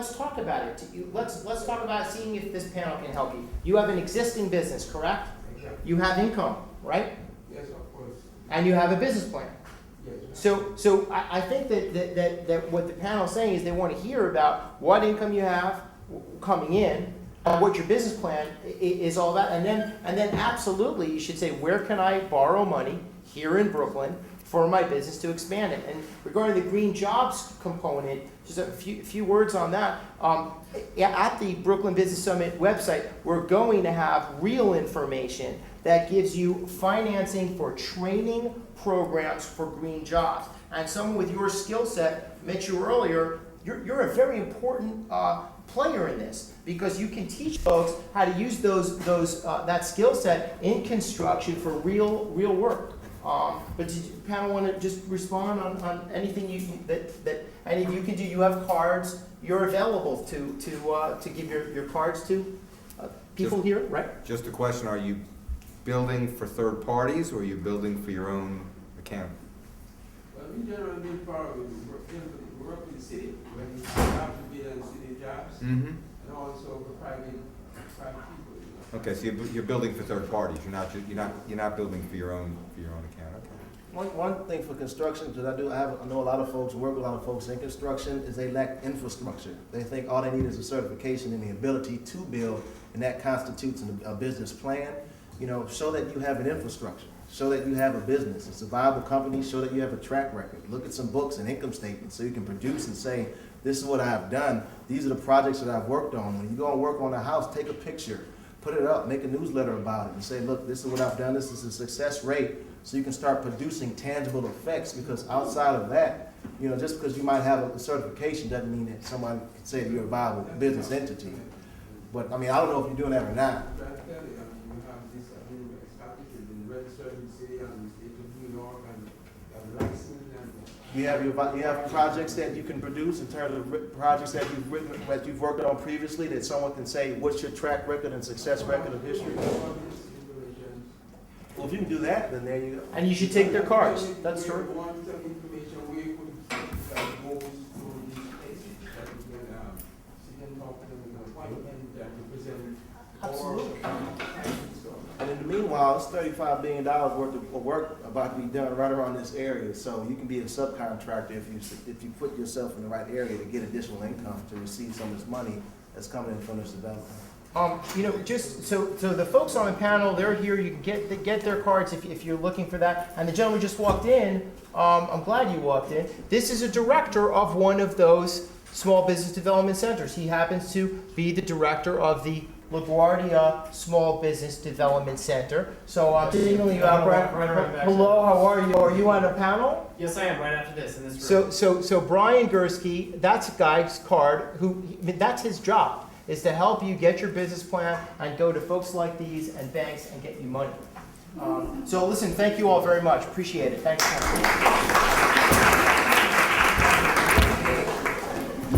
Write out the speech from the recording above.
let's talk about it. Let's talk about seeing if this panel can help you. You have an existing business, correct? Exactly. You have income, right? Yes, of course. And you have a business plan. Yes. So I think that what the panel is saying is they want to hear about what income you have coming in, what your business plan is all about, and then absolutely you should say, where can I borrow money here in Brooklyn for my business to expand it? And regarding the green jobs component, just a few words on that. At the Brooklyn Business Summit website, we're going to have real information that gives you financing for training programs for green jobs. And someone with your skill set, met you earlier, you're a very important player in this, because you can teach folks how to use that skill set in construction for real work. But did you panel want to just respond on anything that any of you can do? You have cards. You're available to give your cards to people here, right? Just a question, are you building for third parties or are you building for your own account? Well, we generally build for work in the city, when you have to build in city jobs, Mm-hmm. and also for private people, you know. Okay, so you're building for third parties, you're not building for your own account, okay. One thing for construction, because I know a lot of folks, work with a lot of folks in construction, is they lack infrastructure. They think all they need is a certification and the ability to build, and that constitutes a business plan. You know, show that you have an infrastructure, show that you have a business, it's a viable company, show that you have a track record. Look at some books and income statements so you can produce and say, this is what I have done, these are the projects that I've worked on. When you go and work on a house, take a picture, put it up, make a newsletter about it, and say, look, this is what I've done, this is a success rate, so you can start producing tangible effects. Because outside of that, you know, just because you might have a certification doesn't mean that someone can say that you're a viable business entity. But I mean, I don't know if you're doing that or not. But I tell you, we have this established in registered in the city and the state of New York, and licensed, and You have projects that you can produce in terms of projects that you've worked on previously, that someone can say, what's your track record and success record of history? Well, if you can do that, then there you go. And you should take their cards. That's true. We want some information where you could go to these places that you can talk to them with an appointment that you present. Absolutely. And in the meanwhile, it's $35 billion worth of work about to be done right around this area. So you can be a subcontractor if you put yourself in the right area to get additional income to receive some of this money that's coming in from this development. You know, just so the folks on the panel, they're here. You can get their cards if you're looking for that. And the gentleman just walked in. I'm glad you walked in. This is a director of one of those small business development centers. He happens to be the director of the LaGuardia Small Business Development Center. So I'm signaling you out, Brian. Hello, how are you? Are you on a panel? Yes, I am, right after this, in this room. So Brian Gursky, that's a guy's card that's his job, is to help you get your business plan and go to folks like these and banks and get you money. So listen, thank you all very much. Appreciate it. Thanks.